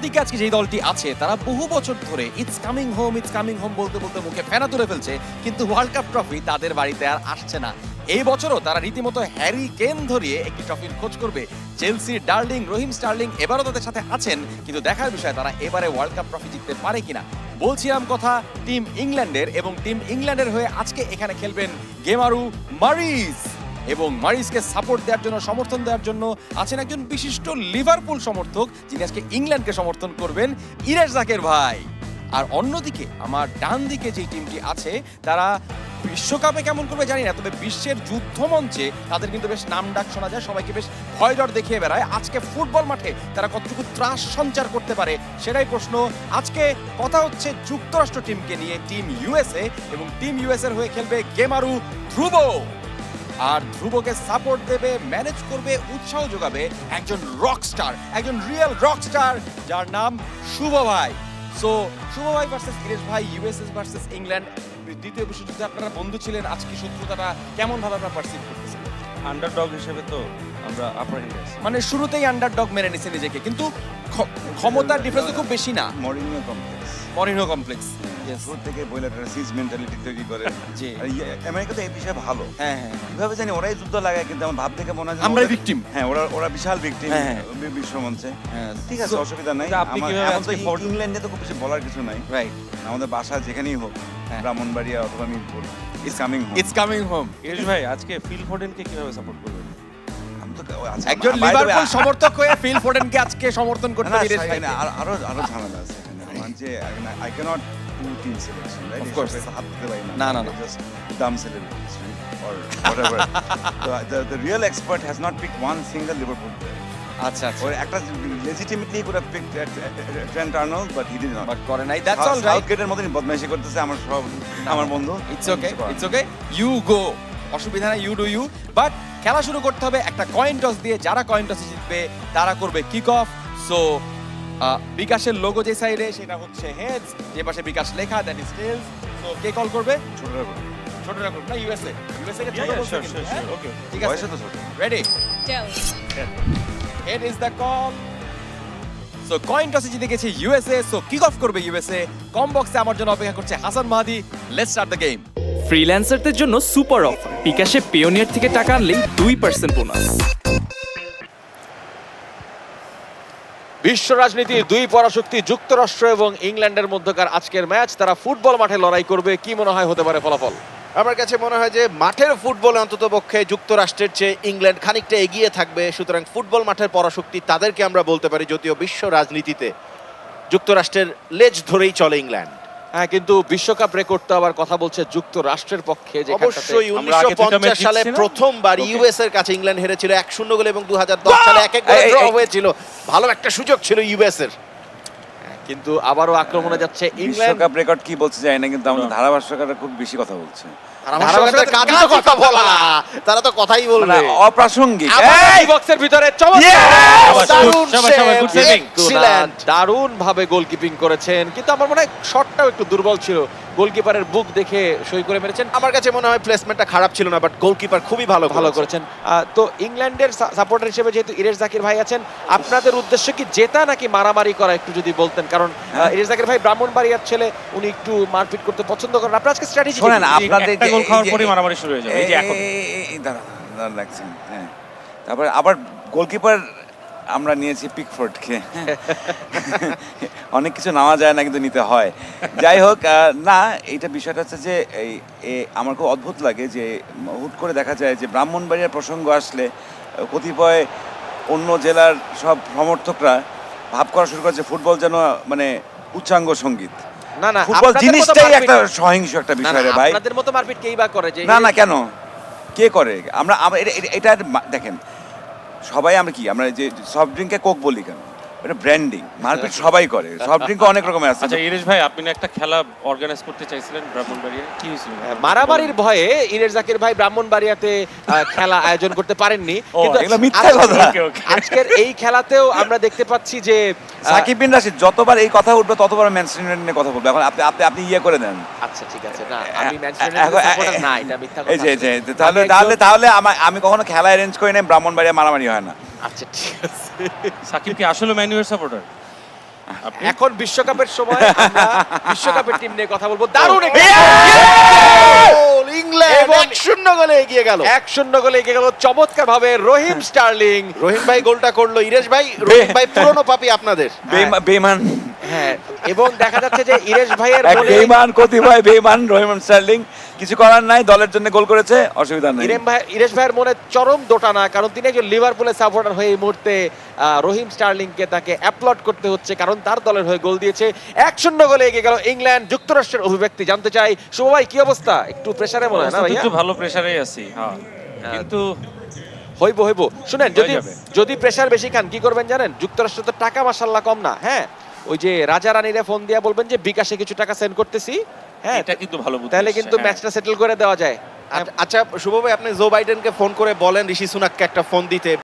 দিকে আজকে যে দলটি আছে তারা বহু বছর ধরে ইটস কামিং হোম বলতে বলতে মুখে ফেনা তুলে ফেলছে, কিন্তু ওয়ার্ল্ড কাপ ট্রফি তাদের বাড়িতে আর আসছে না। এই বছরও তারা রীতিমতো হ্যারি কেন ধরিয়ে একটি ট্রফির খোঁজ করবে। চেলসি ডার্লিং রহিম স্টার্লিং এবারও তাদের সাথে আছেন, কিন্তু দেখার বিষয় তারা এবারে ওয়ার্ল্ড কাপ ট্রফি জিততে পারে কিনা। বলছিলাম কথা টিম ইংল্যান্ডের, এবং টিম ইংল্যান্ডের হয়ে আজকে এখানে খেলবেন গেমারু মারিস, এবং মারিসকে সাপোর্ট দেওয়ার জন্য, সমর্থন দেওয়ার জন্য আছেন একজন বিশিষ্ট লিভারপুল সমর্থক, যিনি আজকে ইংল্যান্ডকে সমর্থন করবেন, ইরেশ জাকের ভাই। আর অন্যদিকে আমার ডান দিকে যে টিমটি আছে তারা বিশ্বকাপে কেমন করবে জানি না, তবে বিশ্বের যুদ্ধ মঞ্চে তাদের কিন্তু বেশ নাম ডাক শোনা যায়, সবাইকে বেশ ভয় ডর দেখিয়ে বেড়ায়। আজকে ফুটবল মাঠে তারা কতটুকু ত্রাস সঞ্চার করতে পারে সেটাই প্রশ্ন। আজকে কথা হচ্ছে যুক্তরাষ্ট্র টিমকে নিয়ে, টিম ইউএসএ, এবং টিম ইউএসএর হয়ে খেলবে গেমারু ধ্রুব। আর ধ্রুবকে সাপোর্ট দেবে, ম্যানেজ করবে, উৎসাহ যোগাবে একজন রকস্টার, একজন রিয়েল রকস্টার, যার নাম শুভ ভাই। সো শুভ ভাই ভার্সেস ইরেশ ভাই, ইউএসএ ভার্সেস ইংল্যান্ড। দ্বিতীয় বিশ্বযুদ্ধে আপনারা বন্ধু ছিলেন, আজকে শত্রুতাটা কেমন ভাবে আপনারা পারসিভ করতেছেন? আন্ডারডগ হিসেবে তো আমরা আপার হ্যান্ডে আছি, মানে শুরুতেই আন্ডারডগ মেনে নিছে নিজেকে, কিন্তু ক্ষমতার ডিফারেন্স খুব বেশি না। মরিনো কমপ্লেক্স শুরু থেকে বয়লাররা সিজ মেন্টালিটি তৈরি করে। জি, আমেরিকা তো এই বিষয়ে ভালো। হ্যাঁ হ্যাঁ, কিভাবে জানি ওরাই যুদ্ধ লাগায়, কিন্তু আমার ভাব থেকে মনে হয় আমরা ভিকটিম। হ্যাঁ, ওরা বিশাল ভিকটিম বিশ্বমঞ্চে। ঠিক আছে, অসুবিধা নাই। ইংল্যান্ডে তো খুব বেশি বলার কিছু নাই, রাইট? আমাদের বাসা যেখানেই হোক, ব্রাহ্মণবাড়িয়া অথবা Mirpur, it's coming home. Iresh ভাই আজকে ফিল ফোডেনকে কিভাবে সাপোর্ট করবেন? একজন লিভারপুল সমর্থক হয়ে ফিল ফোডেনকে আজকে সমর্থন করতে ইরেশ ভাই। আরো ঝামেলা আছে এখানে, মানে I can't do team selection, right? Of course. No. Just dumb celebrities, or whatever. The real expert has not picked one single Liverpool player. আচ্ছা, or একটা legitimately could have picked Trent Arnold, but he did not. But করে নাই, that's all right. Southgate-এর মতই বদমাইশি করতেছে আমার বন্ধু। It's okay, you go, অসুবিধা নাই, you do you. But খেলা শুরু করতে হবে একটা কয়েন টস দিয়ে, যারা কয়েন টসে জিতবে তারা করবে কিক অফ। সো বিকাশের লোগো যে সাইডে সেটা হচ্ছে হেডস, যে পাশে বিকাশ লেখা দ্যাট ইজ টেলস। সো কে কল করবে? ছোটরা করবে না, ইউএসএ কে ছোট বলছে কিন্তু। ওকে, ঠিক আছে, বয়সে তো ছোট। Ready? Tails. Head is the call. So coin টসে জিতে গেছে ইউএসএ, সো কিক অফ করবে ইউএসএ। কম বক্সে আমার জন্য অপেক্ষা করছে Hasan Mahadi. Let's start the game. ফ্রিল্যান্সারদের জন্য সুপার অফার, বিকাশে পেওনিয়ার থেকে টাকা আনলেই 2% বোনাস। বিশ্ব রাজনীতির দুই পরাশক্তি যুক্তরাষ্ট্র এবং ইংল্যান্ডের মধ্যকার আজকের ম্যাচ, তারা ফুটবল মাঠে লড়াই করবে। কি মনে হয় হতে পারে ফলাফল? আমার কাছে মনে হয় যে মাঠের ফুটবলে অন্ততপক্ষে যুক্তরাষ্ট্রের চেয়ে ইংল্যান্ড খানিকটা এগিয়ে থাকবে, সুতরাং ফুটবল মাঠের পরাশক্তি তাদেরকে আমরা বলতে পারি, যদিও বিশ্ব রাজনীতিতে যুক্তরাষ্ট্রের লেজ ধরেই চলে ইংল্যান্ড। হ্যাঁ, কিন্তু বিশ্বকাপ রেকর্ড তো আবার কথা বলছে যুক্তরাষ্ট্রের পক্ষে। অবশ্যই 1950 সালে প্রথমবার ইউএস এর কাছে ইংল্যান্ড হেরেছিল 1-0 গোলে, এবং 2010 সালে 1-1 গোলে ড্র হয়েছিল। ভালো একটা সুযোগ ছিল ইউএস এর, কিন্তু আবারও আক্রমণে যাচ্ছে ইংল্যান্ড। বিশ্বকাপ রেকর্ড কি বলছে জানি না, কিন্তু আমাদের ধারাভাষ্যকাররা খুব বেশি কথা বলছে। তারা তো কথাই বলবে, অপ্রাসঙ্গিক। বক্সের ভিতরে দারুণ ভাবে গোলকিপিং করেছেন, কিন্তু আমার মনে হয় শটটাও একটু দুর্বল ছিল। গোলকিপারের বুক দেখে সই করে মেরেছেন। আমার কাছে মনে হয় প্লেসমেন্টটা খারাপ ছিল না, বাট গোলকিপার খুবই ভালো করেছেন। তো ইংল্যান্ডের সাপোর্টার হিসেবে যেহেতু ইরেশ জাকির ভাই আছেন, আপনাদের উদ্দেশ্য কি জেতা নাকি মারামারি করা, একটু যদি বলতেন। কারণ ইরেশ জাকির ভাই ব্রাহ্মণবাড়িয়ার ছেলে, উনি একটু মারপিট করতে পছন্দ করেন। আপনার আজকে স্ট্র্যাটেজি শোনেন, আপনাদের একটা গোল খাওয়ার পরে মারামারি শুরু হয়ে যাবে। এই যে এখন দাঁড়া লাগছেন। হ্যাঁ, তারপরে আবার গোলকিপার আমরা নিয়েছি পিকফোর্ডকে। অনেক কিছু নেওয়া যায় না, কিন্তু নিতে হয়। যাই হোক, না, এইটা বিষয়টা হচ্ছে যে আমার খুব অদ্ভুত লাগে যে হুট করে দেখা যায় যে ব্রাহ্মণবাড়িয়ার প্রসঙ্গ আসলে কতিপয় অন্য জেলার সব সমর্থকরা ভাব করা শুরু করেছে ফুটবল যেন মানে উচ্চাঙ্গ সঙ্গীত। না, ফুটবল জিনিসটাই একটা সহিংস একটা বিষয় রে ভাই। আপনাদের মতো মারপিট কেই বা করে? না, কেন কে করে? আমরা এটা দেখেন, সবাই আমরা যে সফট ড্রিঙ্কে কোক বলি কেন? এটা ব্র্যান্ডিং। মারপিট সবাই করে, সফট ড্রিঙ্ক অনেক রকমের আছে। আচ্ছা ইরেশ ভাই, আপনি একটা খেলা অর্গানাইজ করতে চাইছিলেন ব্রাহ্মণবাড়িয়ায়, কি হয়েছিল? মারামারির ভয়ে ইরেশ জাকির ভাই ব্রাহ্মণবাড়িয়াতে খেলা আয়োজন করতে পারেননি, কিন্তু এগুলো মিথ্যা কথা। আজকের এই খেলাতেও আমরা দেখতে পাচ্ছি যে সাকিব বিন রাশিদ যতবার এই কথা উঠবে ততবার ম্যানচেস্টার ইউনাইটেড নিয়ে কথা বলবে। এখন আপনি ইয়ে করে দেন। আচ্ছা ঠিক আছে, না আমি ম্যানচেস্টার ইউনাইটেড সাপোর্টার না, এটা মিথ্যা কথা। এই যে তাহলে আমি কখনো খেলা অ্যারেঞ্জ করি না, ব্রাহ্মণবাড়িয়া মারামারি হয় না। আচ্ছা ঠিক আছে। সাকিব কি আসলে ম্যান ইউর সাপোর্টার? এখন বিশ্বকাপের সময় আমরা বিশ্বকাপের টিম নিয়ে কথা বলবো। দারুণ একটা গোল! ইংল্যান্ড এবং 1-0 গোলে এগিয়ে গেল। 1-0 গোলে এগিয়ে গেল চমৎকার ভাবে রহিম স্টার্লিং। রহিম ভাই গোলটা করলো, ইরেশ ভাই, রহিম ভাই পুরনো পাপি আপনাদের। বেমান হ্যাঁ, এবং দেখা যাচ্ছে যে ইরেশ ভাইয়ের এক মনে বেমান কতিপয় বেমান রহিম স্টার্লিং, কিছু করার নাই, দলের জন্য গোল করেছে, অসুবিধা নেই। ইরেশ ভাইয়ের মনে চরম দোটানা, কারণ তিনি একজন লিভারপুলের সাপোর্টার হয়ে এই মুহূর্তে রহিম স্টার্লিংকে তাকে অ্যাপ্লড করতে হচ্ছে, কারণ তার দলের হয়ে গোল দিয়েছে। 1-0 গোলে এগিয়ে গেল ইংল্যান্ড। যুক্তরাষ্ট্রের অভিব্যক্তি জানতে চাই। শুভ ভাই, কি অবস্থা? একটু প্রেসারে মনে হয় না ভাইয়া? একটু ভালো প্রেসারেই আছি, হ্যাঁ, কিন্তু হইব শুনেন, যদি হয়ে যাবে। যদি প্রেসার বেশি খান কি করবেন জানেন? যুক্তরাষ্ট্র তো টাকা মাশাআল্লাহ কম না, হ্যাঁ, ওই যে রাজা রানীরে ফোন দিয়া বলবেন যে বিকাশে কিছু টাকা সেন্ড করতেছি, হ্যাঁ, এটা কিন্তু ভালো বুদ্ধি। তাহলে কিন্তু ম্যাচটা সেটেল করে দেওয়া যায়। আচ্ছা শুভ ভাই, আপনি জো বাইডেনকে ফোন করে বলেন ঋষি সুনাককে একটা ফোন দিতে।